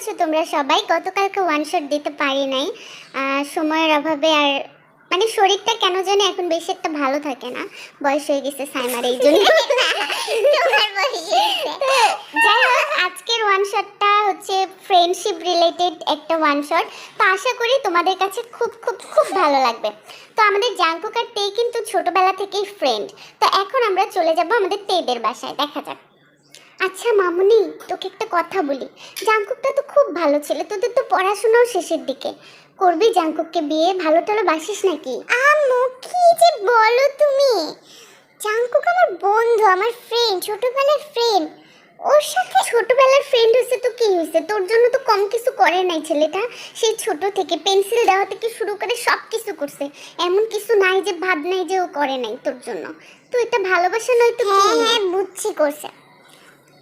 আছো তোমরা সবাই? গতকালকে ওয়ান শট দিতে পারি নাই সময়ের অভাবে। আর মানে শরীরটা কেন জানি এখন বেশি একটা ভালো থাকে না, বয়স হয়ে গেছে সাইমার, এই জন্য। যাই হোক, আজকের ওয়ান শটটা হচ্ছে ফ্রেন্ডশিপ রিলেটেড একটা ওয়ান শট। তো আশা করি তোমাদের কাছে খুব খুব খুব ভালো লাগবে। তো আমাদের জাঙ্কুক আর তে কিন্তু ছোটবেলা থেকেই ফ্রেন্ড। তো এখন আমরা চলে যাব আমাদের তেদের বাসায়, দেখা যাক। আচ্ছা মামুনি, তোকে একটা কথা বলি, জাঙ্কুকটা তো খুব ভালো ছেলে, তোদের তো পড়াশোনাও শেষের দিকে, করবি জাঙ্কুককে বিয়ে? ভালো টালো বাসিস নাকি? আম্মু কি যে বলো তুমি, জাঙ্কুক আমার বন্ধু, আমার ফ্রেন্ড, ছোটবেলার ফ্রেন্ড। ওর সাথে ছোটবেলার ফ্রেন্ড হয়েছে তো কি হয়েছে, তোর জন্য তো কম কিছু করে নাই ছেলেটা। সেই ছোট থেকে পেন্সিল দেওয়া থেকে শুরু করে সব কিছু করছে, এমন কিছু নাই যে ভাব নাই যে ও করে নাই তোর জন্য। তো এটা ভালোবাসা নয় তো? হ্যাঁ বুঝছি, করছে,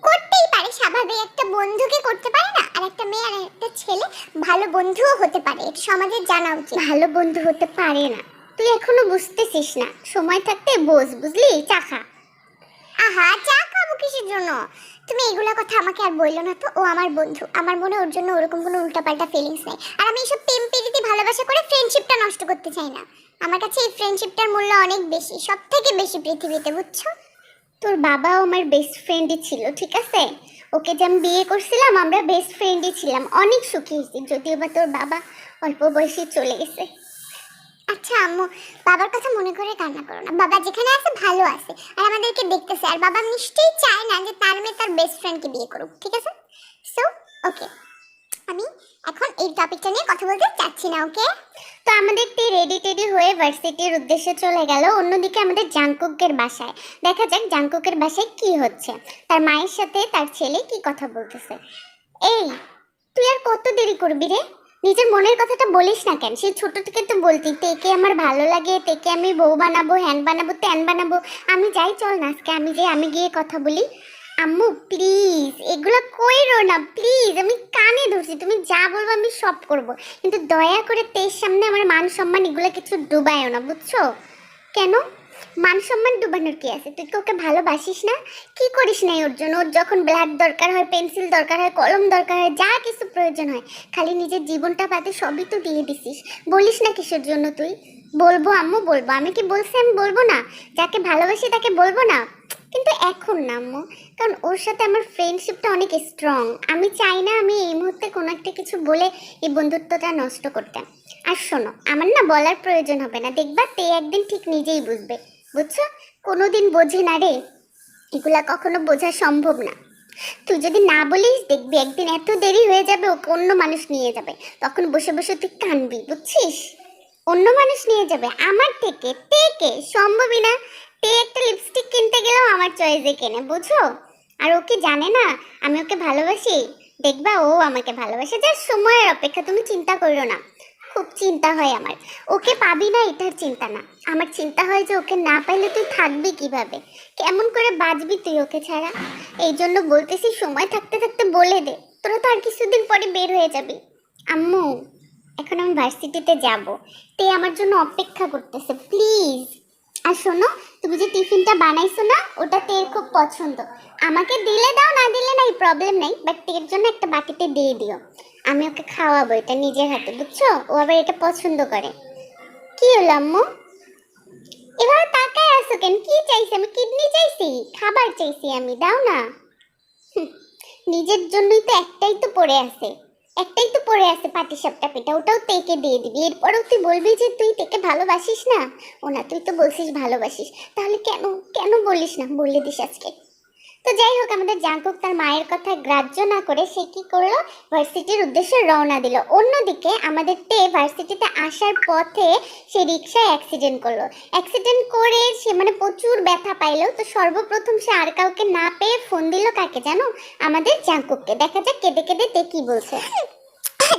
করতেই পারে, স্বাভাবিক, একটা বন্ধুকে করতে পারে না? আর একটা মেয়ে আর একটা ছেলে ভালো বন্ধুও হতে পারে, এটা সমাজের জানা উচিত। ভালো বন্ধু হতে পারে না, তুই এখনো বুঝতেছিস না, সময় থাকতে বোঝ, বুঝলি? চা খা। আহা, চা খাবো কিসের জন্য? তুমি এগুলা কথা আমাকে আর বললো না তো। ও আমার বন্ধু, আমার মনে ওর জন্য ওরকম কোনো উল্টাপাল্টা ফিলিংস নেই। আর আমি এইসব প্রেম প্রীতি ভালোবাসা করে ফ্রেন্ডশিপটা নষ্ট করতে চাই না। আমার কাছে এই ফ্রেন্ডশিপটার মূল্য অনেক বেশি, সব থেকে বেশি পৃথিবীতে, বুঝছো? তোর বাবাও আমার বেস্ট ফ্রেন্ডই ছিল, ঠিক আছে? ওকে যে আমি বিয়ে করছিলাম, আমরা বেস্ট ফ্রেন্ডই ছিলাম, অনেক সুখী হয়েছি, যদিও বা তোর বাবা অল্প বয়সে চলে গেছে। আচ্ছা আম্মু, বাবার কথা মনে করে কান্না করো না, বাবা যেখানে আছে ভালো আছে, আর আমাদেরকে দেখতেছে, আর বাবা নিশ্চয়ই চায় না যে তার মেয়ে তার বেস্ট ফ্রেন্ডকে বিয়ে করুক, ঠিক আছে? সো ওকে, আমি এখন এই টপিকটা নিয়ে কথা বলতে চাচ্ছি না, ওকে? তো আমাদের রেডি টেডি হয়ে ভার্সিটির উদ্দেশ্যে চলে গেল। অন্যদিকে আমাদের জাংকুকের বাসায়, দেখা যাক জাংকুকের বাসায় কি হচ্ছে। তার মায়ের সাথে তার ছেলে কি কথা বলতেছে। এই, তুই আর কত দেরি করবি রে? নিজের মনের কথাটা বলিস না কেন? সেই ছোট থেকে তো বলতি তেকে আমার ভালো লাগে, তেকে আমি বউ বানাবো, হ্যান বানাবো, ত্যান বানাবো। আমি যাই, চল না আজকে আমি গিয়ে কথা বলি। আম্মু প্লিজ এগুলো কইরো না প্লিজ, আমি কানে ধরছি, তুমি যা বলবো আমি সব করব, কিন্তু দয়া করে তের সামনে আমার মান সম্মান এগুলো কিছু ডুবায়ও না, বুঝছো? কেন মান সম্মান ডুবানোর কি আছে? তুই কি ওকে ভালোবাসিস না? কি করিস না ওর জন্য? ওর যখন ব্লাড দরকার হয়, পেন্সিল দরকার হয়, কলম দরকার হয়, যা কিছু প্রয়োজন হয়, খালি নিজের জীবনটা বাদে সবই তো দিয়ে দিছিস। বলিস না কিসের জন্য তুই? বলবো আম্মু, বলবো। আমি কি বলছি আমি বলবো না? যাকে ভালোবাসি তাকে বলবো না? কিন্তু এখন না আম্মু, কারণ ওর সাথে আমার ফ্রেন্ডশিপটা অনেক স্ট্রং। আমি চাই না আমি এই মুহূর্তে কোনো একটা কিছু বলে এই বন্ধুত্বটা নষ্ট করতে। আর শোনো, আমার না বলার প্রয়োজন হবে না, দেখবা তে একদিন ঠিক নিজেই বুঝবে, বুঝছো? কোনোদিন বোঝে না রে, এগুলা কখনো বোঝা সম্ভব না। তুই যদি না বলিস, দেখবি একদিন এত দেরি হয়ে যাবে, ওকে অন্য মানুষ নিয়ে যাবে, তখন বসে বসে তুই কানবি, বুঝছিস? অন্য মানুষ নিয়ে যাবে আমার থেকে, টেকে সম্ভবই না। তে একটা লিপস্টিক কিনতে গেলেও আমার চয়েসে কেনে, বুঝো? আর ও কি জানে না আমি ওকে ভালোবাসি? দেখবা ও আমাকে ভালোবাসে, যার সময়ের অপেক্ষা, তুমি চিন্তা করো না। খুব চিন্তা হয় আমার, ওকে পাবি না এটার চিন্তা না, আমার চিন্তা হয় যে ওকে না পাইলে তুই থাকবি কিভাবে, কেমন করে বাঁচবি তুই ওকে ছাড়া। এই জন্য বলতেছি সময় থাকতে থাকতে বলে দে, তোরা তো আর কিছুদিন পরে বের হয়ে যাবি। আম্মু, এখন আমি ভার্সিটিতে যাব, তে আমার জন্য অপেক্ষা করতেছে, প্লিজ। আর শোনো, তুমি যে টিফিনটা বানাইছো না, ওটা তের খুব পছন্দ, আমাকে দিলে দাও, না দিলে নাই প্রবলেম নেই, বাট তের জন্য একটা বাটিতে দিয়ে দিও, আমি ওকে খাওয়াবো এটা নিজের হাতে, বুঝছো? ও আবার এটা পছন্দ করে। কি হলো আম্মু, এভাবে তাকায় আছো কেন? কি চাইছি আমি? কিডনি চাইছি? খাবার চাইছি আমি, দাও না। হুম, নিজের জন্যই তো একটাই তো পড়ে আছে, একটাই তো পড়ে আছে পাটিসাপটা পিঠা, ওটাও তেকে দিয়ে দিবি, এরপরেও তুই বলবি যে তুই তেকে ভালোবাসিস না? ও না, তুই তো বলছিস ভালোবাসিস, তাহলে কেন কেন বলিস না? বলে দিস আজকে। তো যাই হোক, আমাদের জাঙ্কুক তার মায়ের কথা গ্রাহ্য না করে সে কি করলো, ভার্সিটির উদ্দেশ্যে রওনা দিল। অন্যদিকে আমাদের তে ভার্সিটিতে আসার পথে সে রিক্সায় অ্যাক্সিডেন্ট করলো। অ্যাক্সিডেন্ট করে সে মানে প্রচুর ব্যথা পাইলো। তো সর্বপ্রথম সে আর কাউকে না পেয়ে ফোন দিল কাকে জানো? আমাদের জাঙ্কুককে। দেখা যাক কেঁদে কেঁদে তে কি বলছে।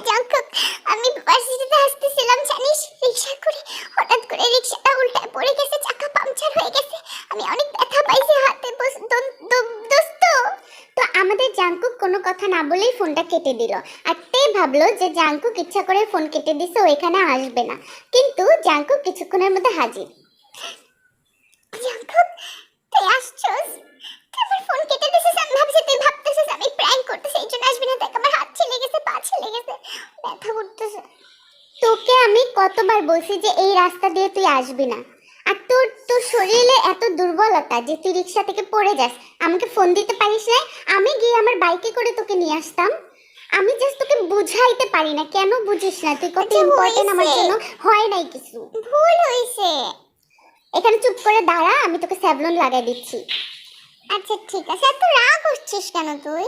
জাঙ্কুক, আমি ভার্সিটিতে আসতেছিলাম, জানিস, রিক্সা করে হঠাৎ করে রিক্সাটা উল্টায় পড়ে গেছে, চাকা পাংচার হয়ে গেছে, আমি অনেক ব্যথা পাইছি হাতে, দোস্ত। তো আমাদের জাঙ্কুক কোনো কথা না বলেই ফোনটা কেটে দিল। আর তে ভাবলো যে জাঙ্কুক ইচ্ছা করে ফোন কেটে দিছে, ও এখানে আসবে না, কিন্তু জাঙ্কুক কিছুক্ষণের মধ্যে হাজির। জাঙ্কুক, তুই আসছস? তুই আমার ফোন কেটে দিছিস, আমি ভাবছি তুই ভাবতেছিস আমি প্র্যাঙ্ক করতেছি, এই জন্য আসবি না, দেখ আমার হাত ছিলে গেছে, পা আমি কতবার বলছি যে এই রাস্তা দিয়ে তুই আসবি না, আর তোর তোর শরীরে এত দুর্বলতা যে তুই রিক্সা থেকে পড়ে যাস, আমাকে ফোন দিতে পারিস না? আমি গিয়ে আমার বাইকে করে তোকে নিয়ে আসতাম। আমি জাস্ট তোকে বুঝাইতে পারি না, কেন বুঝিস না? তুই কত ইম্পর্টেন্ট আমার জন্য। হয় নাই কিছু, ভুল হইছে। এখানে চুপ করে দাঁড়া, আমি তোকে স্যাভলন লাগাই দিচ্ছি। আচ্ছা ঠিক আছে। এত রাগ হচ্ছিস কেন তুই?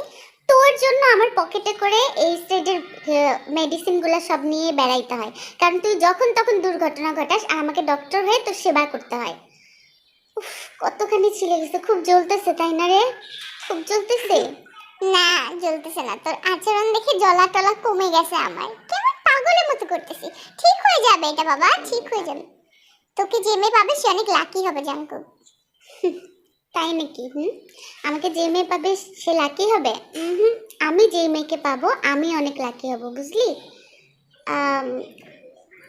তোর জন্য আমার পকেটে করে এই সাইডের মেডিসিনগুলো সব নিয়ে বেড়াইতে হয়, কারণ তুই যখন তখন দুর্ঘটনা ঘটাস আর আমাকে ডক্টর হয়ে তোর সেবা করতে হয়। উফ, কতখানি ছিলে গেছে। খুব জ্বলতেছে তাই না রে? খুব জ্বলতেছে? না জ্বলতেছে না, তোর আচরণ দেখে জ্বলা টলা কমে গেছে আমার। কেমন পাগলের মতো করতেছিস। ঠিক হয়ে যাবে এটা বাবা, ঠিক হয়ে যাবে। তোকে যে মেয়ে পাবে সে অনেক লাকি হবে জানকো। তাই নাকি? আমাকে যে মেয়ে পাবে সে লাকি হবে? আমি যে মেয়েকে পাবো আমি অনেক লাকি হব, বুঝলি?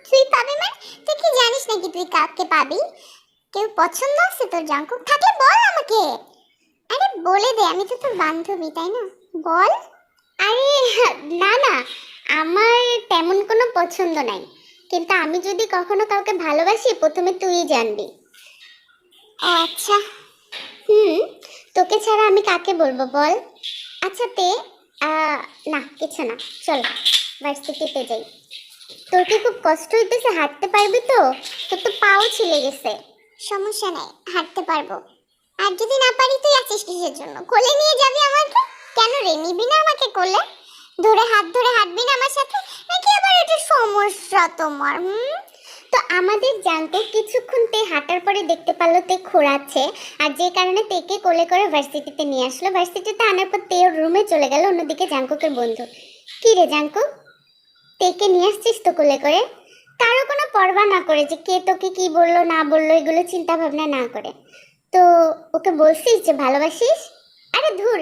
তুই পাবি মানে? তুই কি জানিস নাকি তুই কাকে পাবি? কেউ পছন্দ আছে তোর জাঙ্কু? থাকলে বল আমাকে। আরে বলে দে, আমি তো তোর বান্ধবী তাই না, বল। আরে না না, আমার তেমন কোনো পছন্দ নাই, কিন্তু আমি যদি কখনো কাউকে ভালোবাসি প্রথমে তুই জানবি। ও আচ্ছা। তোকে ছাড়া আমি কাকে বলবো বল? আচ্ছা তে না কিছু না, চল ভার্সিটিতে যাই। তোর কি খুব কষ্ট হইতেছে? হাঁটতে পারবি তো? তোর তো পাও ছিলে গেছে। সমস্যা নাই, হাঁটতে পারবো। আর যদি না পারি তুই আছিস কিসের জন্য? কোলে নিয়ে যাবি আমাকে? কেন রে, নিবি না আমাকে কোলে? ধরে হাঁটবি না আমার সাথে? নাকি আবার এটা সমস্যা তোমার? তো আমাদের জানতো কিছুক্ষণ তে হাঁটার পরে দেখতে পারলো তে খোঁড়াচ্ছে, আর যে কারণে তেকে কোলে করে ভার্সিটিতে নিয়ে আসলো। ভার্সিটিতে আনার পর তে ওর রুমে চলে গেল, অন্যদিকে জাঙ্কুকের বন্ধু। কি রে জাঙ্কু, তেকে নিয়ে আসছিস তো কোলে করে? কারো কোনো পরোয়া না করে যে কে তোকে কি বললো না বললো, এগুলো চিন্তা ভাবনা না করে তো ওকে বলছিস যে ভালোবাসিস? আরে ধুর,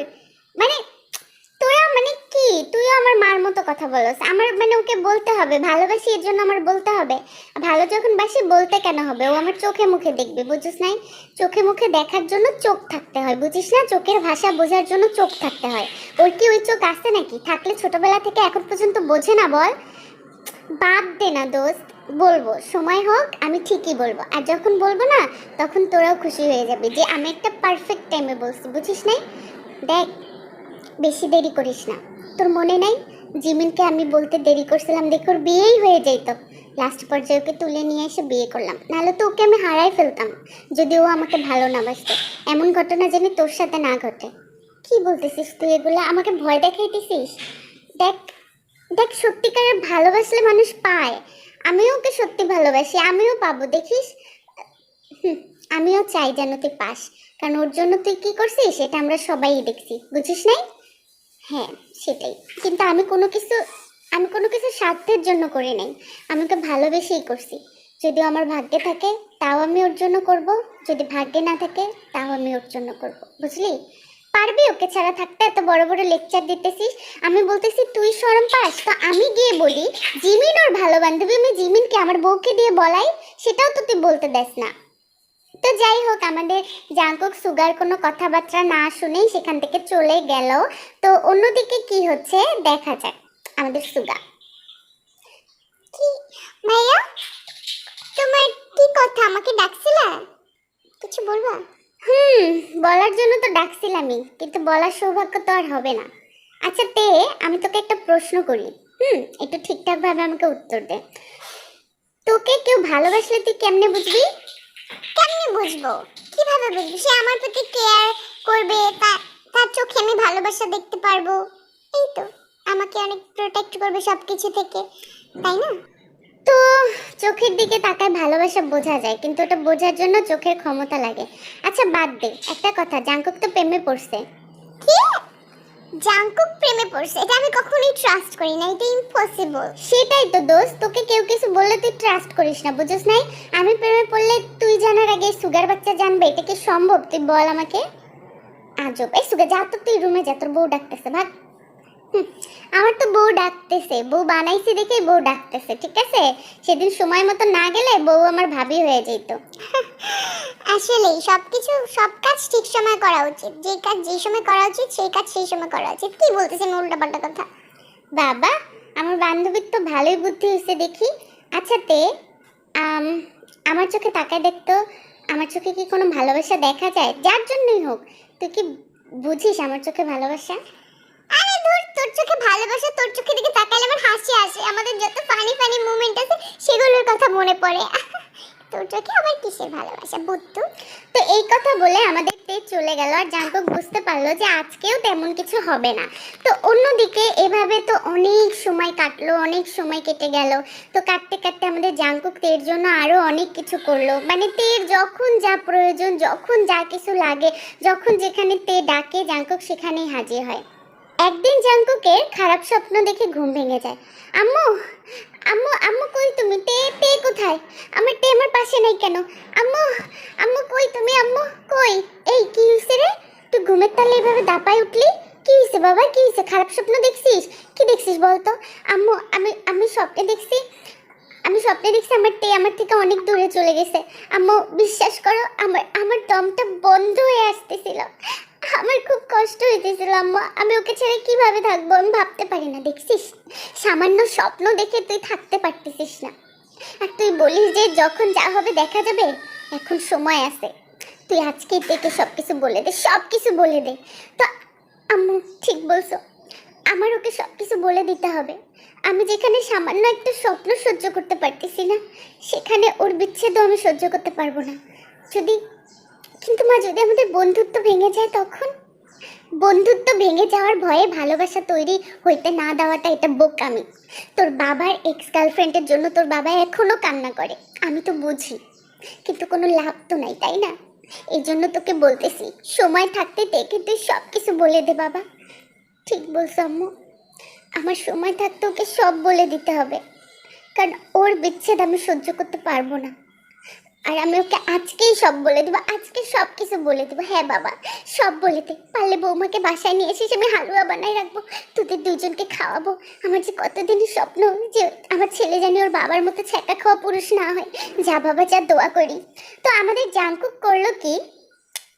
মানে তোরা মানে কি, তুইও আমার মার মতো কথা বলস। আমার মানে ওকে বলতে হবে ভালোবাসি, এর জন্য আমার বলতে হবে? ভালো যখন বাসি বলতে কেন হবে? ও আমার চোখে মুখে দেখবে, বুঝিস নাই? চোখে মুখে দেখার জন্য চোখ থাকতে হয়, বুঝিস না? চোখের ভাষা বোঝার জন্য চোখ থাকতে হয়। ওর কি ওই চোখ আছে নাকি? থাকলে ছোটবেলা থেকে এখন পর্যন্ত বোঝে না? বল। বাদ দে না দোস্ত, বলবো, সময় হোক আমি ঠিকই বলবো। আর যখন বলবো না তখন তোরাও খুশি হয়ে যাবে যে আমি একটা পারফেক্ট টাইমে বলছি, বুঝিস নাই? দেখ, বেশি দেরি করিস না। তোর মনে নাই জিমিনকে আমি বলতে দেরি করছিলাম, দেখে ওর বিয়েই হয়ে যেত। লাস্ট পর্যায়ে ওকে তুলে নিয়ে এসে বিয়ে করলাম, নাহলে তো ওকে আমি হারাই ফেলতাম যদি ও আমাকে ভালো না বাসতো। এমন ঘটনা যেন তোর সাথে না ঘটে। কি বলতেছিস তুই এগুলা? আমাকে ভয় দেখাইতেছিস? দেখ দেখ, সত্যিকারের ভালোবাসলে মানুষ পায়। আমিও ওকে সত্যি ভালোবাসি, আমিও পাবো, দেখিস। আমিও চাই যেন তুই পাস, কারণ ওর জন্য তুই কি করছিস সেটা আমরা সবাই দেখছি, বুঝিস নাই? হ্যাঁ সেটাই, কিন্তু আমি কোনো কিছু স্বার্থের জন্য করি নাই। আমি ওকে ভালোবেসেই করছি। যদি আমার ভাগ্যে থাকে তাও আমি ওর জন্য করব, যদি ভাগ্যে না থাকে তাও আমি ওর জন্য করব, বুঝলি? পারবি ওকে ছাড়া থাকতে? এত বড় বড় লেকচার দিতেছিস। আমি বলতেছি তুই শরম পাস, তো আমি গিয়ে বলি জিমিন ওর ভালো বান্ধবী, আমি জিমিনকে আমার বউকে দিয়ে বলাই, সেটাও তো তুই বলতে দেস না। তো যাই হোক, আমাদের জাঙ্কুক সুগার কোনো কথাবার্তা না শুনেই সেখান থেকে চলে গেল। তো অন্যদিকে কি হচ্ছে দেখা যাক। আমাদের সুগা, কি মাইয়া, তোমার কি কথা? আমাকে ডাকছিলা, কিছু বলবা? বলার জন্য তো ডাকছিলামই, কিন্তু বলার সৌভাগ্য তো আর হবে না। আচ্ছা তে, আমি তোকে একটা প্রশ্ন করি, একটু ঠিকঠাক ভাবে আমাকে উত্তর দে। তোকে কেউ ভালোবাসলে তুই কেমনে বুঝবি? কেমনে বুঝবো? কিভাবে বুঝবো? সে আমার প্রতি কেয়ার করবে, তার চোখে আমি ভালোবাসা দেখতে পারবো, এই তো। আমাকে অনেক প্রোটেক্ট করবে সব কিছু থেকে, তাই না? তো চোখের দিকে তাকায় ভালোবাসা বোঝা যায়, কিন্তু ওটা বোঝার জন্য চোখের ক্ষমতা লাগে। আচ্ছা বাদ দে, একটা কথা, জাঙ্কুক তো প্রেমে পড়ছে। কি? জাঙ্কুক প্রেমে পড়ছে? এটা আমি কখনোই ট্রাস্ট করি না, এটা ইম্পসিবল। সেটাই তো দোস্ত, তোকে কেউ কিছু বললে তুই ট্রাস্ট করিস না, বুঝছ নাই? আমি প্রেমে পড়লে তুই জানার আগে সুগার বাচ্চা জানবে? এটা কি সম্ভব? তুই বল আমাকে। আজব। এই সুগা, যা তো তুই রুমে যা, তোর বউ ডাকতেছে, ভাগ। আমার তো বউ ডাকতেছে, বউ বানাইছি দেখে বউ ডাকতেছে, ঠিক আছে? সেদিন সময় মতো না গেলে বউ আমার ভাবি হয়ে যেত। আসলে সব কাজ ঠিক সময় করা উচিত, যে কাজ যে সময় করা উচিত সেই কাজ সেই সময় করা উচিত। কি বলতেছেন উল্টাপাল্টা কথা? বাবা, আমার বান্ধবীর তো ভালোই বুদ্ধি হয়েছে দেখি। আচ্ছা তে, আম, আমার চোখে তাকায় দেখতো, আমার চোখে কি কোনো ভালোবাসা দেখা যায়? যার জন্যই হোক, তুই কি বুঝিস আমার চোখে ভালোবাসা? আরে ধুর, তোর চোখে ভালোবাসা, তোর চোখের দিকে তাকালে আমার হাসি আসে, আমাদের যত ফানি ফানি মুভমেন্ট আছে সেগুলোর কথা মনে পড়ে। তোর চোখে আবার কিসের ভালোবাসা বুদ্ধু? তো এই কথা বলে আমাদের তে চলে গেল, আর জাঙ্কুক বুঝতে পারলো যে আজকেও তেমন কিছু হবে না। তো অন্যদিকে এভাবে তো অনেক সময় কাটলো, অনেক সময় কেটে গেল। তো কাটতে কাটতে আমাদের জাঙ্কুক তের জন্য আরো অনেক কিছু করলো, মানে তের যখন যা প্রয়োজন, যখন যা কিছু লাগে, যখন যেখানে তে ডাকে জাঙ্কুক সেখানেই হাজির হয়। একদিন জাঙ্কুকের খারাপ স্বপ্ন দেখে ঘুম ভেঙে যায়। আম্মু, আম্মু, আম্মু কই তুমি? তে, তে কোথায়? আমার তে আমার পাশে নাই কেন? আম্মু, আম্মু কই তুমি? আম্মু কই? এই কি হইছে রে? তুই ঘুমের তালে এভাবে দাপায় উঠলি? কি হইছে বাবা, কি হইছে? খারাপ স্বপ্ন দেখছিস? কি দেখছিস বলতো? আম্মু, আমি আমি স্বপ্নে দেখছি, আমার তে আমার থেকে অনেক দূরে চলে গেছে। আম্মু বিশ্বাস করো, আমার আমার দমটা বন্ধ হয়ে আসতেছিল, আমার খুব কষ্ট হইতেছিল আম্মু, আমি ওকে ছেড়ে কিভাবে থাকবো আমি ভাবতে পারি না। দেখছিস, সামান্য স্বপ্ন দেখে তুই থাকতে পারতেছিস না, আর তুই বলিস যে যখন যা হবে দেখা যাবে। এখন সময় আছে, তুই আজকে থেকে সবকিছু বলে দে, সবকিছু বলে দে। তো আম্মু ঠিক বলছো, আমার ওকে সবকিছু বলে দিতে হবে। আমি যেখানে সামান্য একটা স্বপ্ন সহ্য করতে পারতেছি না, সেখানে ওর বিচ্ছেদও আমি সহ্য করতে পারবো না। যদি, কিন্তু মা, যদি আমাদের বন্ধুত্ব ভেঙে যায় তখন? বন্ধুত্ব ভেঙে যাওয়ার ভয়ে ভালোবাসা তৈরি হইতে না দেওয়াটা এটা বোকামি। তোর বাবার এক্স গার্লফ্রেন্ডের জন্য তোর বাবা এখনো কান্না করে, আমি তো বুঝি, কিন্তু কোনো লাভ তো নাই, তাই না? এই জন্য তোকে বলতেছি, সময় থাকতে দেখে তুই সব কিছু বলে দে বাবা। ঠিক বলছো আম্মু, আমার সময় থাকতে ওকে সব বলে দিতে হবে, কারণ ওর বিচ্ছেদ আমি সহ্য করতে পারবো না। আর আমি ওকে আজকেই সব বলে দেবো, আজকে সব কিছু বলে দেবো। হ্যাঁ বাবা, সব বলে দে। পারলে বৌমাকে বাসায় নিয়ে এসেছি, আমি হালুয়া বানাই রাখবো, তোদের দুজনকে খাওয়াবো। আমার যে কতদিনের স্বপ্ন যে আমার ছেলে জানি ওর বাবার মতো ছ্যাঁকা খাওয়া পুরুষ না হয়। যা বাবা যা, দোয়া করি। তো আমাদের জাঙ্কুক করলো কি,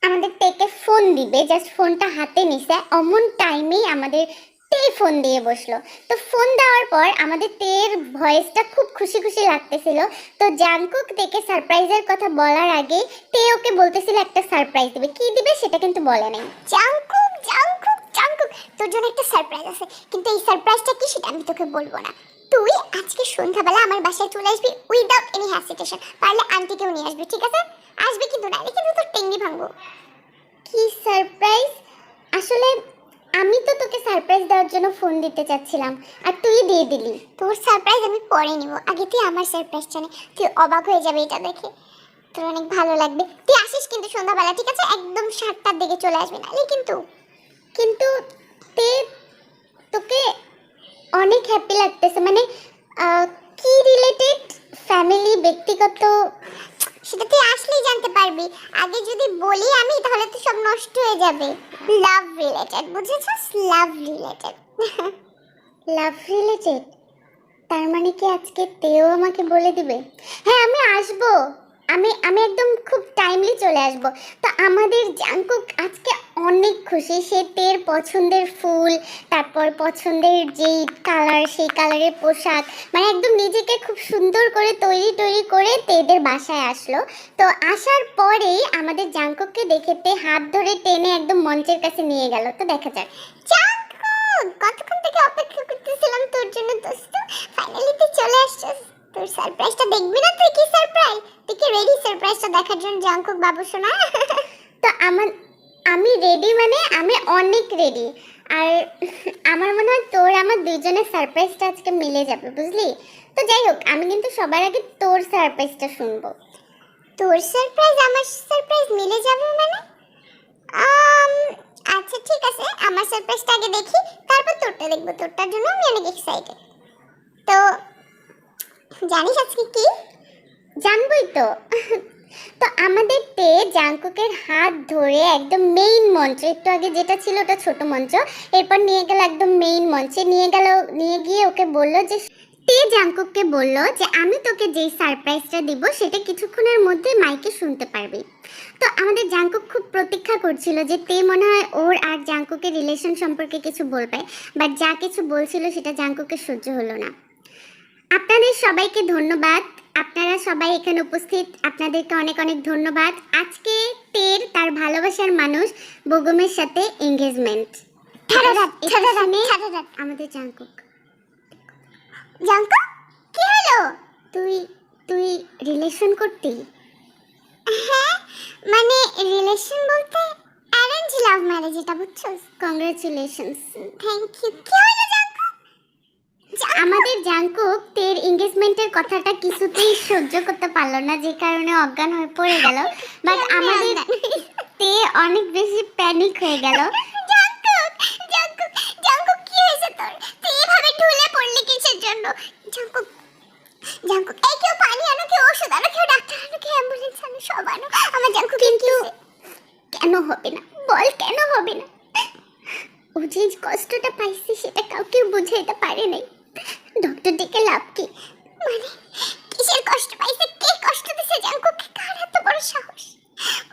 আমাদের তেকে ফোন দিবে, জাস্ট ফোনটা হাতে নিছে, অমন টাইমেই আমাদের তে ফোন দিয়ে বসলো। তো ফোন দেওয়ার পর আমাদের তের ভয়েসটা খুব খুশি খুশি লাগতেছিল। তো জাঙ্কুক তেকে সারপ্রাইজের কথা বলার আগে তে ওকে বলতেছিল একটা সারপ্রাইজ দিবে, কি দিবে সেটা কিন্তু বলে নাই। জাঙ্কুক, জাঙ্কুক, জাঙ্কুক, তোর জন্য একটা সারপ্রাইজ আছে, কিন্তু এই সারপ্রাইজটা কি সেটা আমি তোকে বলবো না। তুই আজকে সন্ধ্যাবেলা আমার বাসায় চলে আসবি উইদাউট এনি হেসিটেশন, পারলে আন্টিকেও নিয়ে আসবি, ঠিক আছে? আসবে কিন্তু, না কিন্তু তোর টেঙ্গি ভাঙবো। কি সারপ্রাইজ? আসলে আমি তো তোকে সারপ্রাইজ দেওয়ার জন্য ফোন দিতে চাচ্ছিলাম, আর তুই দিয়ে দিলি। তোর সারপ্রাইজ আমি পরে নিব, আগে তুই আমার সারপ্রাইজটা নে, তুই অবাক হয়ে যাবে এটা দেখে, তোর অনেক ভালো লাগবে। তুই আসিস কিন্তু সন্ধ্যাবেলা, ঠিক আছে? একদম 7টার দিকে চলে আসবি, নাহলে কিন্তু, কিন্তু তে, তোকে অনেক হ্যাপি লাগতেছে, মানে কি রিলেটেড? ফ্যামিলি, ব্যক্তিগত? সেটা তুই আসলেই জানতে পারবি, আগে যদি বলি আমি তাহলে তো সব নষ্ট হয়ে যাবে। লাভ রিলেটেড, বুঝেছিস? লাভ রিলেটেড। লাভ রিলেটেড? তার মানে কি আজকে তেও আমাকে বলে দিবে? হ্যাঁ আমি আসবো, আমি আমি একদম খুব টাইমলি চলে আসব। তো আমাদের জাঙ্কুক আজকে অনেক খুশি, সে তের পছন্দের ফুল, তারপর পছন্দের যেই কালার, সেই কালারের পোশাক, মানে একদম নিজেকে খুব সুন্দর করে তৈরি করে তেদের বাসায় আসলো। তো আসার পরেই আমাদের জাঙ্কুককে দেখে তে হাত ধরে টেনে একদম মঞ্চের কাছে নিয়ে গেল। তো দেখা যাক। জাঙ্কুক, কতক্ষণ থেকে অপেক্ষা করতেছিলাম তোর জন্য দোস্ত, ফাইনালি তুই চলে আসছিস। তোর সারপ্রাইজটা দেখবি না? তুই কি সারপ্রাইজ, তুই কি রেডি সারপ্রাইজটা দেখার জন্য জাঙ্কুক বাবু সোনা? তো আমি রেডি, মানে আমি অনেক রেডি। আর আমার মনে হয় তোর আমার দুইজনের সারপ্রাইজটা আজকে মিলে যাবে, বুঝলি? তো যাই হোক, আমি কিন্তু সবার আগে তোর সারপ্রাইজটা শুনবো। তোর সারপ্রাইজ আমার সারপ্রাইজ মিলে যাবে মানে? আম, আচ্ছা ঠিক আছে, আমার সারপ্রাইজটা আগে দেখি, তারপর তোরটা দেখবো। তোরটার জন্য আমি অনেক এক্সাইটেড। তো জানিস আজকে কি? জানবই তো। তো আমাদের তে জাঙ্কুকের হাত ধরে একদম মেইন মঞ্চ, একটু আগে যেটা ছিল ওটা ছোট মঞ্চ, এরপর নিয়ে গেল একদম মেইন মঞ্চে, নিয়ে গিয়ে ওকে বললো যে, তে জাঙ্কুককে বললো যে আমি তোকে যেই সারপ্রাইজটা দিব সেটা কিছুক্ষণের মধ্যে মাইকে শুনতে পারবি। তো আমাদের জাঙ্কুক খুব প্রতীক্ষা করছিল যে তে মনে হয় ওর আর জাঙ্কুকের রিলেশন সম্পর্কে কিছু বলবে, বাট যা কিছু বলছিল সেটা জাঙ্কুকের সহ্য হলো না। আপনাদের সবাইকে ধন্যবাদ। আপনারা সবাই এখানে উপস্থিত, আপনাদেরকে অনেক অনেক ধন্যবাদ। আজকে তের তার ভালোবাসার মানুষ বগমের সাথে এঙ্গেজমেন্ট। আমাদের জাঙ্কুক কি হলো? তুই তুই রিলেশন করতি? হ্যাঁ, মানে রিলেশন বলতে অ্যারেঞ্জ লাভ ম্যারেজ, এটা বুঝছস? কংগ্রাচুলেশনস। Thank you. কি হলো জাঙ্কুক? আমাদের জাঙ্কুক তের এঙ্গেজমেন্টের কথাটা কিছুতেই সহ্য করতে পারলো না, যে কারণে অজ্ঞান হয়ে পড়ে গেল। বাট আমাদের তে অনেক বেশি প্যানিক হয়ে গেল। জাঙ্কুক জাঙ্কুক জাঙ্কুক কি হয়েছে তোর? তুই এভাবে ঢুলে পড়লি কিসের জন্য? জাঙ্কুক জাঙ্কুক এই কেউ পানি আনো, কেউ ওষুধ আনো, কেউ ডাক্তার আনো, কেউ অ্যাম্বুলেন্স আনো, সব আনো। আমার জাঙ্কুক কিন্তু কেন হবে না বল, কেন হবে না? ও যে কষ্টটা পাইছে সেটা কাউকে বুঝাইতে পারে নাই। ডক্টর ডেকে লাভ কি? মানে কিসের কষ্ট পাইছে? কে কষ্ট দিছে জাঙ্কুক? কার এত বড় সাহস?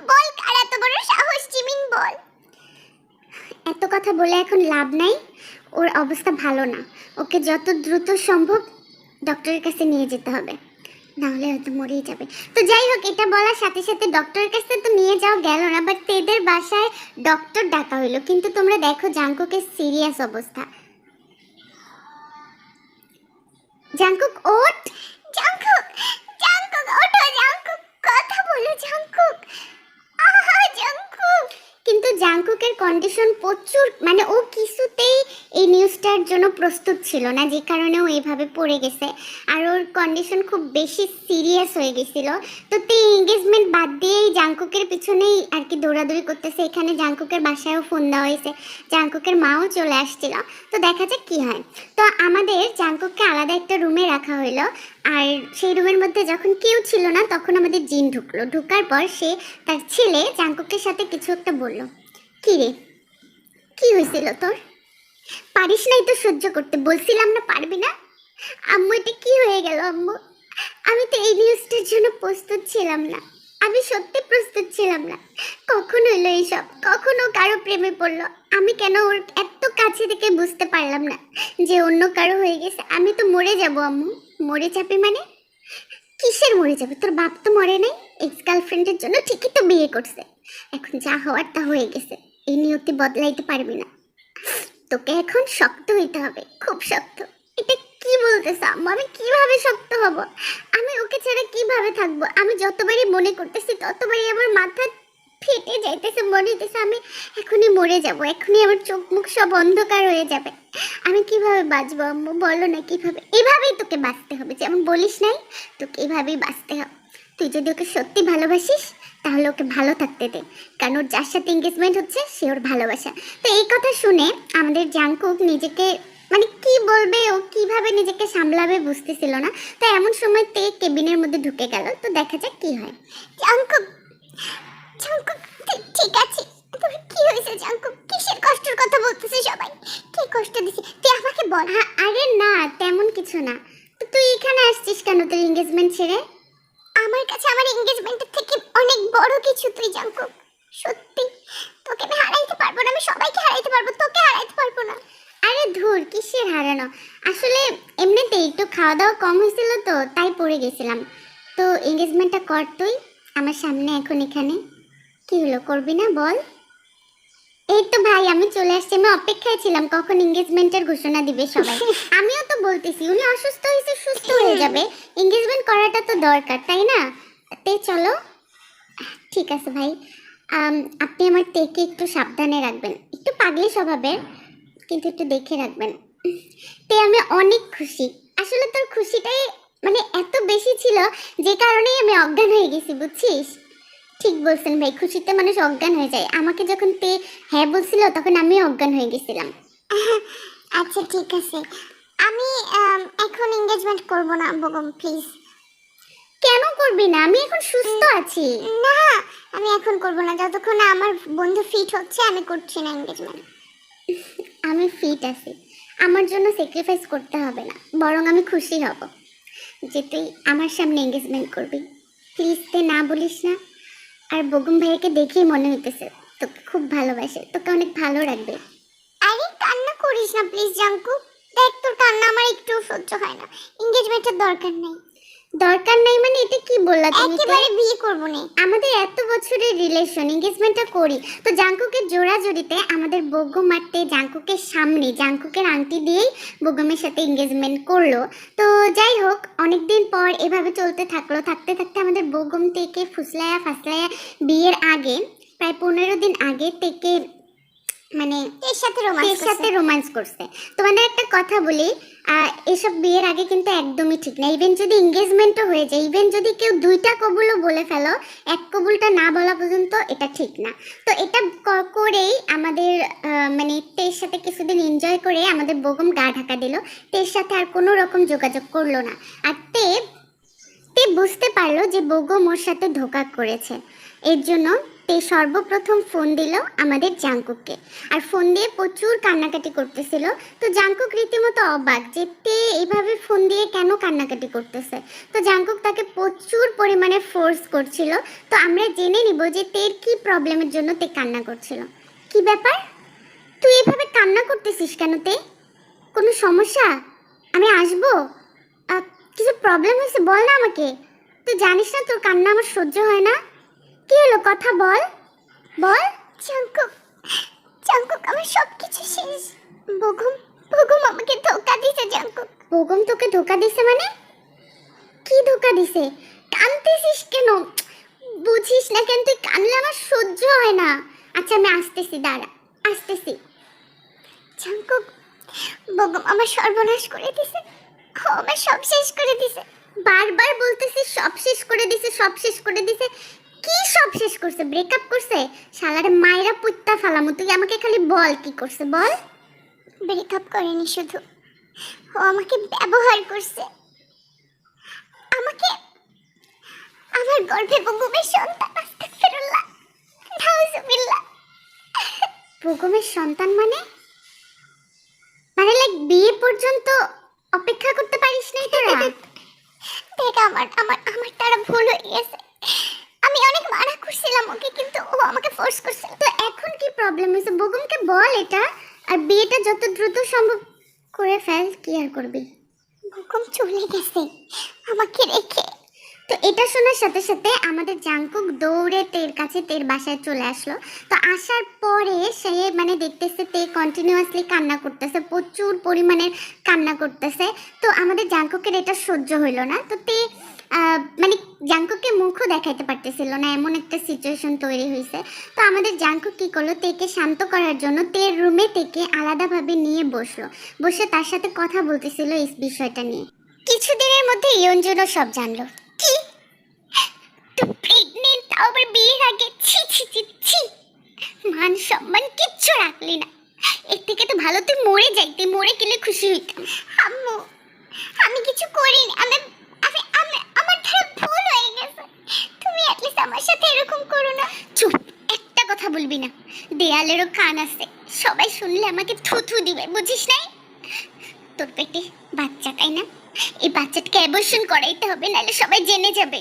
বল, কার এত বড় সাহস? জিমিন বল। এত কথা বলে এখন লাভ নাই, ওর অবস্থা ভালো না। ওকে যত দ্রুত সম্ভব ডক্টরের কাছে নিয়ে যেতে হবে, নাহলে হয়তো মরেই যাবে। তো যাই হোক, এটা বলার সাথে সাথে ডক্টরের কাছে তো নিয়ে যাওয়া গেল না, বাট তেদের বাসায় ডক্টর ডাকা হইলো। কিন্তু তোমরা দেখো জাঙ্কুকের সিরিয়াস অবস্থা। জাঙ্কুক ওঠ, জাঙ্কুক জাঙ্কুক ওঠো, জাঙ্কুক কথা বলো, জাঙ্কুক আহা জাঙ্কুক। কিন্তু জাঙ্কুকের কন্ডিশন প্রচুর, মানে ও কিছুতেই এই নিউজটার জন্য প্রস্তুত ছিল না, যে কারণে ও এইভাবে পড়ে গেছে। আর ওর কন্ডিশন খুব বেশি সিরিয়াস হয়ে গেছিল। তো তে এঙ্গেজমেন্ট বাদ দিয়েই জাঙ্কুকের পিছনেই আর কি দৌড়াদৌড়ি করতেছে। এখানে জাঙ্কুকের বাসায়ও ফোন দেওয়া হয়েছে, জাঙ্কুকের মাও চলে আসছিল। তো দেখা যাক কি হয়। তো আমাদের জাঙ্কুককে আলাদা একটা রুমে রাখা হইলো, আর সেই রুমের মধ্যে যখন কেউ ছিল না তখন আমাদের জিন ঢুকলো। ঢুকার পর সে তার ছেলে জাঙ্কুকের সাথে কিছু একটা বলল। কি রে, কি হয়েছিল তোর? পারিস নাই তো সহ্য করতে, বলছিলাম না পারবি না? আম্মু এটা কি হয়ে গেল আম্মু? আমি তো এই নিউজটার জন্য প্রস্তুত ছিলাম না, আমি সত্যি প্রস্তুত ছিলাম না। কখন হইলো এইসব? কখনো কারো প্রেমে পড়লো? আমি কেন ওর এত কাছে থেকে বুঝতে পারলাম না যে অন্য কারো হয়ে গেছে? আমি তো মরে যাব আম্মু। মরে যাবে মানে? কিসের মরে যাবে? তোর বাপ তো মরে নাই, এক্স গার্লফ্রেন্ডের জন্য ঠিকই তো বিয়ে করছে। এখন যা হওয়ার তা হয়ে গেছে, এই নিয়তি বদলাইতে পারবি না। তোকে এখন শক্ত হইতে হবে, খুব শক্ত। এটা কি বলতেছ আম্মু? আমি কিভাবে শক্ত হব? আমি ওকে ছাড়া কিভাবে থাকবো? আমি যতবারই মনে করতেছি ততবারই আমার মাথা ফেটে যাইতেছে, মনে হইতেছে আমি এখনই মরে যাব, এখনই আমার চোখ মুখ সব অন্ধকার হয়ে যাবে। আমি কিভাবে বাঁচবো আম্মু? বলো না কিভাবে? এভাবেই তোকে বাঁচতে হবে, যেমন বলিস নাই, তোকে এভাবেই বাঁচতে হবে। তুই যদি ওকে সত্যি ভালোবাসিস তাহলে ওকে ভালো থাকতে দে, কারণ ওর যার সাথে এঙ্গেজমেন্ট হচ্ছে সে ওর ভালোবাসা। তো এই কথা শুনে আমাদের জাঙ্কুক নিজেকে, মানে কি বলবে, ও কিভাবে নিজেকে সামলাবে বুঝতেছিল না। তো এমন সময় তে কেবিনের মধ্যে ঢুকে গেল। তো দেখা যাক কি হয়। জাঙ্কুক জাঙ্কুক ঠিক আছে? তোর কি হয়েছে জাঙ্কুক? কিসের কষ্টের কথা বলতেছে সবাই? কি কষ্ট দিছে তুই আমাকে বল। আরে না, তেমন কিছু না। তো তুই এখানে আসছিস কেন তোর এঙ্গেজমেন্ট ছেড়ে? আমার কাছে আমার এঙ্গেজমেন্টের থেকে অনেক বড় কিছু তুই জাঙ্কুক। সত্যি তোকে আমি হারাইতে পারবো না, আমি সবাইকে হারাইতে পারবো, তোকে হারাইতে পারবো না। আরে ধুর, কিসের হারানো? আসলে এমনিতেই একটু খাওয়া দাওয়া কম হয়েছিল তো তাই পড়ে গেছিলাম। তো এঙ্গেজমেন্টটা কর তুই আমার সামনে এখন এখানে। কি হলো, করবি না বল? এই তো ভাই আমি চলে আসছি, আমি অপেক্ষায় ছিলাম কখন এঙ্গেজমেন্টের ঘোষণা দিবে সবাই। আমিও তো বলতেছি উনি অসুস্থ হয়েছে, সুস্থ হয়ে যাবে, এঙ্গেজমেন্ট করাটা তো দরকার, তাই না? তে চলো। ঠিক আছে ভাই, আপনি আমার তেকে একটু সাবধানে রাখবেন, একটু পাগলি স্বভাবের, কিন্তু একটু দেখে রাখবেন। তে আমি অনেক খুশি। আসলে তোর খুশিটাই মানে এত বেশি ছিল যে কারণেই আমি অজ্ঞান হয়ে গেছি, বুঝছিস? ঠিক বলছেন ভাই, খুশিতে মানুষ অজ্ঞান হয়ে যায়। আমাকে যখন তে হ্যাঁ বলছিল তখন আমি অজ্ঞান হয়ে গেছিলাম। আচ্ছা ঠিক আছে, আমি এখন এঙ্গেজমেন্ট করব না বগম, প্লিজ। কেন করবি না? আমি এখন সুস্থ আছি। না, আমি এখন করব না, যতক্ষণ না আমার বন্ধু ফিট হচ্ছে আমি করছি না এঙ্গেজমেন্ট। আমি ফিট আছি, আমার জন্য স্যাক্রিফাইস করতে হবে না, বরং আমি খুশি হব যে তুই আমার সামনে এঙ্গেজমেন্ট করবি। প্লিজ তে না বলিস না। আর বগুম ভাইকে দেখেই মনে হইতেছে তোকে খুব ভালোবাসে, তোকে অনেক ভালো রাখবে। আরে কান্না করিস না প্লিজ জাঙ্কু, দেখ তোর কান্না আমার একটু সহ্য হয় না, এনগেজমেন্টের দরকার নাই মানে এটা কি বললা তুমি? একেবারে বিয়ে করব না, আমাদের এত বছরের রিলেশন, এনগেজমেন্টটা করি। তো জাঙ্কুকের জোড়াজড়িতে আমাদের বগ্গু মারতে জাঙ্কুকের সামনে জাঙ্কুকের আংটি দিয়েই বগ্গুমের সাথে এনগেজমেন্ট করলো। তো যাই হোক, অনেকদিন পর এভাবে চলতে থাকলো, থাকতে থাকতে আমাদের বগ্গুম থেকে ফুসলায়া ফাসলায়া বিয়ের আগে প্রায় 15 দিন আগে থেকে মানে এর সাথে রোম্যান্স করছে। তোমাদের একটা কথা বলি, এসব বিয়ের আগে কিন্তু একদমই ঠিক না। ইভেন যদি এনগেজমেন্টও হয়ে যায়, ইভেন যদি কেউ 2টা কবুলও বলে ফেলো, এক কবুলটা না বলা পর্যন্ত এটা ঠিক না। তো এটা করেই আমাদের মানে তের সাথে কিছুদিন এনজয় করে আমাদের বগম গা ঢাকা দিল, তের সাথে আর কোনো রকম যোগাযোগ করলো না। আর তে বুঝতে পারলো যে বগম ওর সাথে ধোঁকা করেছে। এর জন্য তে সর্বপ্রথম ফোন দিল আমাদের জাঙ্কুককে, আর ফোন দিয়ে প্রচুর কান্নাকাটি করতেছিল। তো জাঙ্কুক রীতিমতো অবাক যে তে এইভাবে ফোন দিয়ে কেন কান্নাকাটি করতেছে। তো জাঙ্কুক তাকে প্রচুর পরিমাণে ফোর্স করছিল। তো আমরা জেনে নিব যে তের কি প্রবলেমের জন্য তে কান্না করছিল। কি ব্যাপার, তুই এভাবে কান্না করতেছিস কেন? তে কোনো সমস্যা? আমি আসবো, কিছু প্রবলেম হয়েছে বল না আমাকে। তুই জানিস না তোর কান্না আমার সহ্য হয় না। কি হলো, কথা বল বল। জাঙ্কুক আমার সব কিছু শেষ। বগম আমাকে ধোকা দিছে। জাঙ্কুক বগম তোকে ধোকা দিছে মানে? কি ধোকা দিছে? কাঁদতেছিস কেন? বুঝিস না কেন? তুই কানলে আমার সহ্য হয় না। আচ্ছা আমি আসতেছি, দাঁড়া আসতেছি। জাঙ্কুক, বগম আমার সর্বনাশ করে দিছে, আমার সব শেষ করে দিছে। বারবার বলতেছিস সব শেষ করে দিছে, সব শেষ করে দিছে। কি সব শেষ করছে? ব্রেকআপ করছে? শালারে মায়েরা পুত্তা ফালামু, তুই আমাকে খালি বল কি করছে বল। ব্রেকআপ করেনি, শুধু ও আমাকে ব্যবহার করছে। আমাকে, আমার গর্ভে বগমের সন্তান। আস্তাগফিরুল্লাহ, নাউজুবিল্লাহ। বগমের সন্তান মানে লাইক বিয়ে পর্যন্ত অপেক্ষা করতে পারিস নাই তোরা? দেখ আমার আমার আমার তারা ভুল হয়ে গেছে। আমি অনেক মানা করছিলাম ওকে, কিন্তু ও আমাকে ফোর্স করছিল। তো এখন কি প্রবলেম হয়েছে? বগমকে বল এটা, আর বিয়েটা যত দ্রুত সম্ভব করে ফেল। কি আর করবি? বগম চলে গেছে আমাকে রেখে। তো এটা শোনার সাথে সাথে আমাদের জাঙ্কুক দৌড়ে তের কাছে, তের বাসায় চলে আসলো। তো আসার পরে সে মানে দেখতেছে তে কন্টিনিউয়াসলি কান্না করতেছে, প্রচুর পরিমাণে কান্না করতেছে। তো আমাদের জাঙ্কুকের এটা সহ্য হইল না। তো তে মানে জাঙ্কুককে মুখও দেখাইতে পারতেছিল না, এমন একটা সিচুয়েশন তৈরি হয়েছে। তো আমাদের জাঙ্কুক কি করলো, তেকে শান্ত করার জন্য তের রুমে থেকে আলাদাভাবে নিয়ে বসলো, বসে তার সাথে কথা বলতেছিল এই বিষয়টা নিয়ে। কিছুদিনের মধ্যে ইয়ঞ্জনও সব জানলো। কি তুই প্রেগনেন্ট, তাও আবার বিয়ের আগে? ছি ছি ছি ছি, মান সম্মান কিচ্ছু রাখলি না। এর থেকে তো ভালো তুই মরে যাইতে, মরে গেলে খুশি হইতাম। আম্মু আমি কিছু করিনি, আমি আমি আমি আমার দ্বারা ভুল হয়ে গেছে। তুমি অ্যাটলিস্ট আমার সাথে এরকম করো না। চুপ, একটা কথা বলবি না, দেয়ালেরও কান আছে, সবাই শুনলে আমাকে থুথু দিবে, বুঝিস নাই? তোর পেটে বাচ্চা, তাই না? এই বাচ্চাটাকে অ্যাবর্শন করাইতে হবে, নাহলে সবাই জেনে যাবে।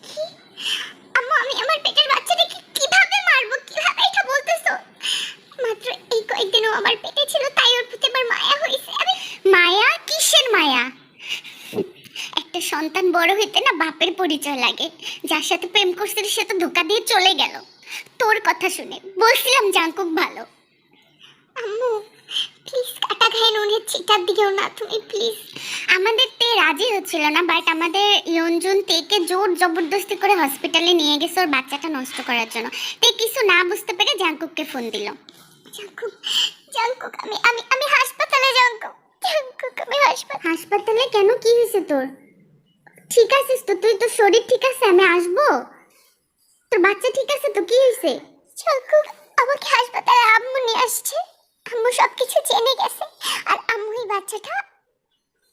কি আম্মু, আমি আমার পেটের বাচ্চাটাকে কিভাবে মারবো? কিভাবে এটা বলতেছো? মাত্র এই কয়েকদিনও আমার পেটে ছিল, তাই ওর প্রতি আমার মায়া হয়েছে। আমি মায়া? কিসের মায়া? একটা সন্তান বড় হইতে না বাপের পরিচয় লাগে। যার সাথে প্রেম করছিল সে তো ধোকা দিয়ে চলে গেল। তোর কথা শুনে বলছিলাম জাঙ্কুক ভালো। আম্মু প্লিজ কাটা খায় নুনের চিটার দিকেও না তুমি, প্লিজ। আমাদের তে রাজি হচ্ছিল না, বাট আমাদের ইয়ঞ্জন তেকে জোর জবরদস্তি করে হসপিটালে নিয়ে গেছে ওর বাচ্চাটা নষ্ট করার জন্য। তে কিছু না বুঝতে পেরে জাঙ্কুককে ফোন দিল। জাঙ্কুক, জাঙ্কুক আমি আমি আমি হাসপাতালে। জাঙ্কুক, জাঙ্কুক আমি হাসপাতালে কেন? কি হয়েছে তোর? ঠিক আছিস তো তুই? তোর শরীর ঠিক আছে? আমি আসবো। তোর বাচ্চা ঠিক আছে তো? কি হয়েছে? জাঙ্কুক আমাকে হাসপাতালে আম্মু নিয়ে আসছে। আম্মু সবকিছু জেনে গেছে, আর আম্মু এই বাচ্চাটা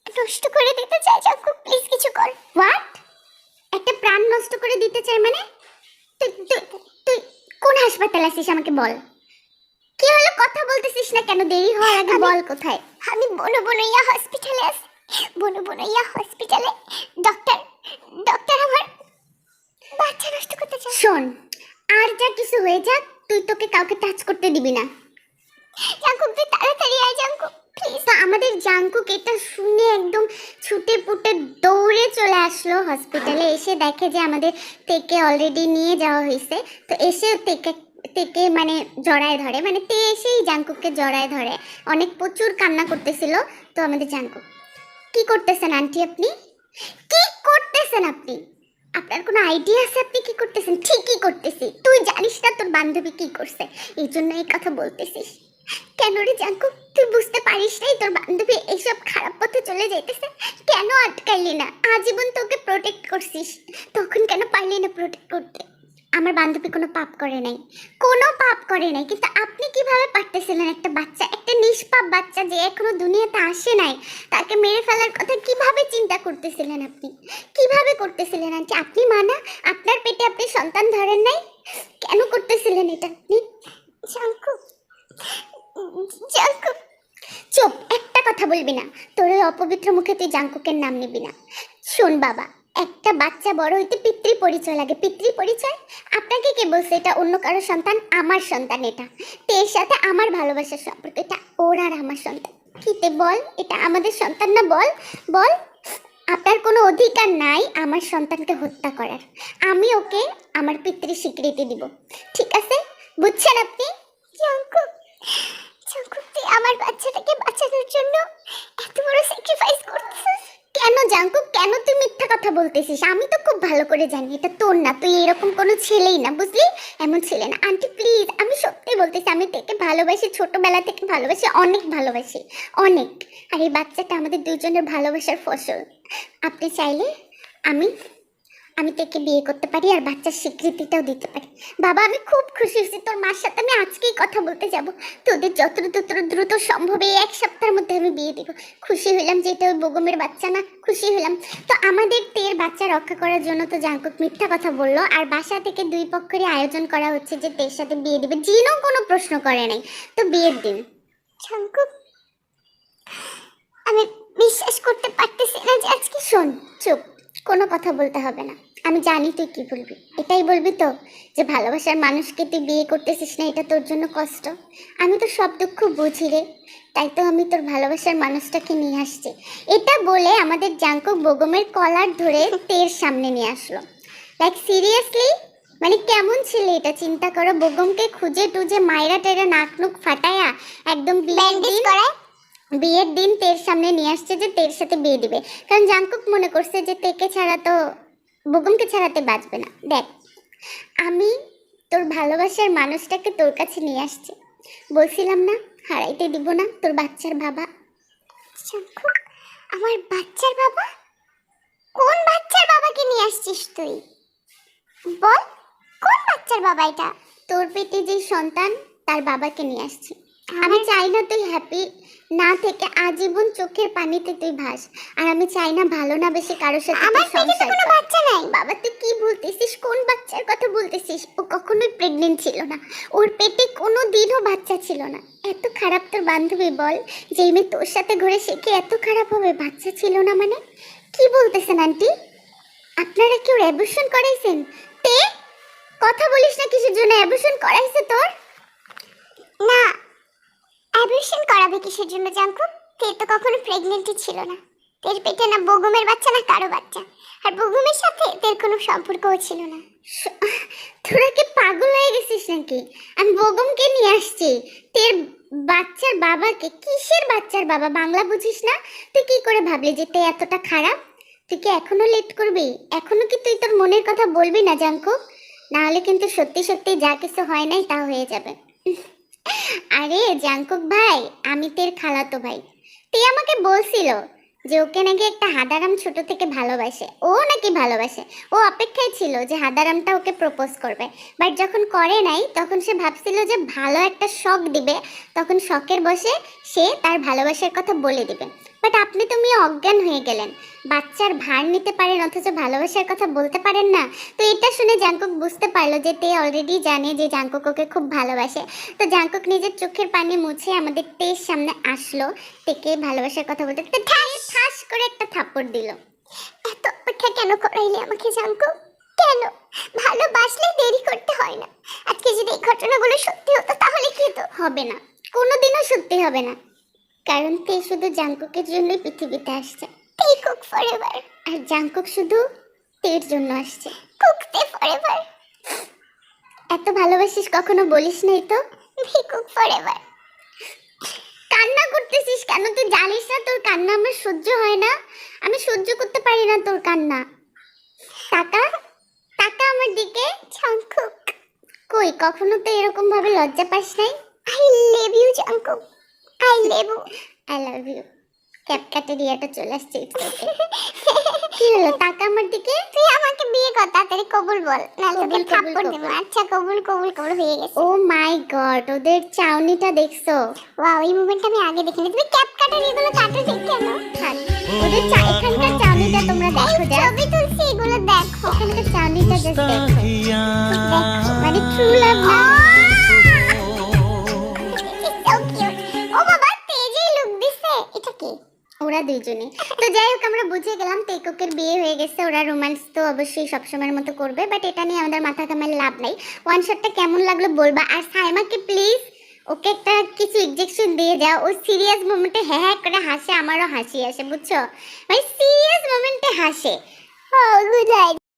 নষ্ট করে দিতে চায়। জাঙ্কুক প্লিজ কিছু কর। হোয়াট? একটা প্রাণ নষ্ট করে দিতে চায় মানে? তুই তুই তুই কোন হাসপাতালে আছিস আমাকে বল। কি হলো, কথা বলতেছিস না কেন? দেরি হওয়ার আগে বল কোথায়। আমি বনবনইয়া হসপিটালে আছি। বনবনইয়া হসপিটালে ডক্টর ডক্টর আমার বাচ্চা নষ্ট করতে চায়। শোন, আর যা কিছু হয়ে যাক, তুই তোকে কাউকে টাচ করতে দিবি না। জাঙ্কুক তুই তাড়াতাড়ি আয়। Jungkook please. আমাদের জাঙ্কুক এটা শুনে একদম ছুটে পুটে দৌড়ে চলে আসলো হসপিটালে। এসে দেখে যে আমাদের তেকে অলরেডি নিয়ে যাওয়া হয়েছে। তো এসে তেকে তেকে মানে জড়ায় ধরে, মানে তে এসেই জাঙ্কুককে জড়ায় ধরে। অনেক প্রচুর কান্না করতেছিল। তো আমাদের জাঙ্কুক, কি করতেছেন আন্টি আপনি? কি করতেছেন আপনি? আপনার কোনো আইডিয়া আছে আপনি কি করতেছেন? ঠিকই করতেছি। তুই জানিস না তোর বান্ধবী কি করছে, এই জন্য এই কথা বলতেছিস। কেন রে জাঙ্কুক, তুই বুঝতে পারিস নাই তোর বান্ধবী এইসব খারাপ পথে চলে যাইতেছে? কেন আটকাইলি না? আজীবন তোকে প্রোটেক্ট করছিস, তখন কেন পারলি না প্রোটেক্ট করতে? আমার বান্ধবী কোনো পাপ করে নাই, কোনো পাপ করে নাই, কিন্তু আপনি কিভাবে পারতেছিলেন? একটা বাচ্চা, একটা নিষ্পাপ বাচ্চা যে এখনো দুনিয়াতে আসে নাই, তাকে মেরে ফেলার কথা কিভাবে চিন্তা করতেছিলেন আপনি? কিভাবে করতেছিলেন আন্টি? আপনি মানা, আপনার পেটে আপনি সন্তান ধরেন নাই, কেন করতেছিলেন এটা আপনি? জাঙ্কুক, জাঙ্কুক, চুপ, একটা কথা বলবি না। তোর ওই অপবিত্র মুখে তুই জাঙ্কুকের নাম নিবি না। শোন বাবা, একটা বাচ্চা বড় হইতে পিতৃ পরিচয় লাগে। পিতৃ পরিচয় আপনাকে কে বলছে এটা অন্য কারো সন্তান? আমার সন্তান এটা। এর সাথে আমার ভালোবাসার সম্পর্ক, এটা ওর আর আমার সন্তান। কিতে বল, এটা আমাদের সন্তান না? বল বল। আপনার কোনো অধিকার নাই আমার সন্তানকে হত্যা করার। আমি ওকে আমার পিতৃ স্বীকৃতি দিব, ঠিক আছে? বুঝছেন আপনি? জাঙ্কুক, জাঙ্কুক, তুই আমার বাচ্চাটাকে বাঁচানোর জন্য এত বড় স্যাক্রিফাইস করছিস কেন? জাঙ্কুক, কেন তুই মিথ্যা কথা বলতেছিস? আমি তো খুব ভালো করে জানি এটা তোর না, তুই এরকম কোনো ছেলেই না, বুঝলি? এমন ছেলে না। আন্টি প্লিজ, আমি সত্যি বলতেছি, আমি তোকে ভালোবাসি, ছোটবেলা থেকে ভালোবাসি, অনেক ভালোবাসি, অনেক। আর এই বাচ্চাটা আমাদের দুজনের ভালোবাসার ফসল। আপনি চাইলে আমি আমি তোকে বিয়ে করতে পারি আর বাচ্চার স্বীকৃতিটাও দিতে পারি। বাবা, আমি খুব খুশি হয়েছি। তোর মার সাথে আমি আজকেই কথা বলতে যাব। তোদের যত দ্রুত সম্ভব এই 1 সপ্তাহের মধ্যে আমি বিয়ে দিব। খুশি হইলাম যে এটা ওই বেগমের বাচ্চা না, খুশি হইলাম। তো আমাদের তের বাচ্চা রক্ষা করার জন্য তো জাঙ্কুক মিথ্যা কথা বললো, আর বাসা থেকে 2 পক্ষেরই আয়োজন করা হচ্ছে যে তের সাথে বিয়ে দিবে। জিনও কোনো প্রশ্ন করে নাই, তো বিয়ের দিন। জাঙ্কুক, আমি বিশ্বাস করতে পারতেছি না যে আজকে। শোন, চুপ, কোনো কথা বলতে হবে না। আমি জানি তুই কি বলবি। এটাই বলবি তো যে ভালোবাসার মানুষকে তুই বিয়ে করতেছিস না, এটা তোর জন্য কষ্ট। আমি তো সব দুঃখ বুঝি রে, তাই তো আমি তোর ভালোবাসার মানুষটাকে নিয়ে আসছি। এটা বলে আমাদের জাঙ্কুক বেগমের কলার ধরে তের সামনে নিয়ে আসলো। লাইক সিরিয়াসলি, মানে কেমন ছেলে এটা চিন্তা করো। বেগমকে খুঁজে টুজে মাইরা টেরা নাক নুক ফাটায়া একদম ব্যান্ডেজ করায় বিয়ের দিন তের সামনে নিয়ে আসছে যে তের সাথে বিয়ে দিবে। কারণ জাঙ্কুক মনে করছে যে তেকে ছাড়া তো বেগমকে ছাড়াতে বাঁচবে না। দেখ, আমি তোর ভালোবাসার মানুষটাকে তোর কাছে নিয়ে আসছি, বলছিলাম না হারাইতে দিব না তোর বাচ্চার বাবা। জাঙ্কুক, আমার বাচ্চার বাবা? কোন বাচ্চার বাবাকে নিয়ে আসছিস তুই? বল, কোন বাচ্চার বাবা এটা? তোর পেটে যে সন্তান তার বাবাকে নিয়ে আসছি। আমি চাই না তুই হ্যাপি না থেকে আজীবন চোখের পানিতে তুই ভাস। আর আমি চাই না ভালো না বেশি কারোর সাথে আমার পেটে কোনো বাচ্চা নাই। বাবা, তুই কি বলতেছিস? কোন বাচ্চার কথা বলতেছিস? ও কখনোই প্রেগনেন্ট ছিল না, ওর পেটে কোনো দিনও বাচ্চা ছিল না। এত খারাপ তোর বান্ধবী? বল, যে মেয়ে তোর সাথে ঘুরে সে কি এত খারাপ হবে? বাচ্চা ছিল না মানে কি বলতেছেন আন্টি? আপনারা কেউ অ্যাবর্শন করাইছেন? তে কথা বলিস না কিসের জন্য? অ্যাবর্শন করাইছে তোর? না, অ্যাবর্শন করাবে কিসের জন্য জাঙ্কুক? তে তো কখনো প্রেগনেন্টই ছিল না। তের পেটে না বেগমের বাচ্চা না কারো বাচ্চা, আর বেগমের সাথে তের কোনো সম্পর্কও ছিল না। তোরা কি পাগল হয়ে গেছিস নাকি? আমি বেগমকে নিয়ে আসছি, তের বাচ্চার বাবাকে। কিসের বাচ্চার বাবা? বাংলা বুঝিস না? তুই কি করে ভাবলি যে তে এতটা খারাপ? তুই কি এখনো লেট করবি? এখনো কি তুই তোর মনের কথা বলবি না জাঙ্কুক? না হলে কিন্তু সত্যি সত্যি যা কিছু হয় নাই তা হয়ে যাবে। আরে জাঙ্কুক ভাই, আমি তের খালাতো ভাই। তে আমাকে বলছিল যে ওকে নাকি একটা হাদারাম ছোট থেকে ভালোবাসে। ও নাকি ভালোবাসে, ও অপেক্ষায় ছিল যে হাদারামটা ওকে প্রপোজ করবে। বাট যখন করে নাই তখন সে ভাবছিল যে ভালো একটা শখ দিবে, তখন শখের বসে সে তার ভালোবাসার কথা বলে দিবে। বাট আপনি তো মেয়ে অজ্ঞান হয়ে গেলেন, বাচ্চার ভার নিতে পারেন অথচ ভালোবাসার কথা বলতে পারেন না। তো এটা শুনে জাঙ্কুক বুঝতে পারলো যে তে অলরেডি জানে যে জাঙ্কুক ওকে খুব ভালোবাসে। তো জাঙ্কুক নিজের চোখের পানি মুছে আমাদের তের সামনে আসলো, তেকে ভালোবাসার কথা বলতে ঠাস করে একটা থাপ্পড় দিল। এত অপেক্ষা কেন করাইলে আমাকে জাঙ্কুক? কেন? ভালোবাসলে দেরি করতে হয় না। আজকে যদি এই ঘটনাগুলো সত্যি হতো তাহলে কি হতো? হবে না, কোনোদিনও সত্যি হবে না। কারণ তে শুধু জাংকুকের জন্যই পৃথিবীতে আসছে। তে কুক ফরএভার। আর জাংকুক শুধু তের জন্য আসছে। কুক তে ফরএভার। এত ভালোবাসিস কখনো বলিস নাই তো। V cook forever. কান্না করতেছিস কেন? তুই জানিস না তোর কান্না আমার সহ্য হয় না। আমি সহ্য করতে পারি না তোর কান্না। টাকা টাকা আমার দিকে। জাংকুক কই, কখনো তো এরকম ভাবে লজ্জা পাস নাই। I love you Jungkook, I love you, I love you. ক্যাপকাটে রিয়াটা চলে আসছে। কি হলো? টাকা আমার দিকে। তুই আমাকে বিয়ে কর তাড়াতাড়ি, কবুল বল, নাহলে তোকে থাপ্পড় দেব। আচ্ছা কবুল কবুল কবুল হয়ে গেছে। ও মাই গড, ওদের চাউনিটা দেখছো? ওয়াও, এই মুভমেন্টটা আমি আগে দেখিনি। তুমি ক্যাপকাটে এগুলো কাটো ঠিক কেন? ওদের এখানকার চাউনিটা তোমরা দেখো, ছবি তুলছি এগুলো দেখো। এখানকার চাউনিটা জাস্ট দেখো, মানে ট্রু লাভ না। ও বাবা, তেজেই লুক দিছে। এটা কি? ওরা দুইজনে। তো যাই হোক, আমরা বুঝে গেলাম তেকুকের বিয়ে হয়ে গেছে। ওরা রোম্যান্স তো অবশ্যই সবসময়ের মতো করবে, বাট এটা নিয়ে আমাদের মাথা ঘামালে লাভ নাই। ওয়ান শটটা কেমন লাগলো বলবা। আর সাইমাকে প্লিজ ওকে একটা কিছু ইনজেকশন দিয়ে যাও। ও সিরিয়াস মোমেন্টে হ্যাঁ হ্যাঁ করে হাসে, আমারও হাসি আসে, বুঝছো? মানে সিরিয়াস মোমেন্টে হাসে। ও গুড।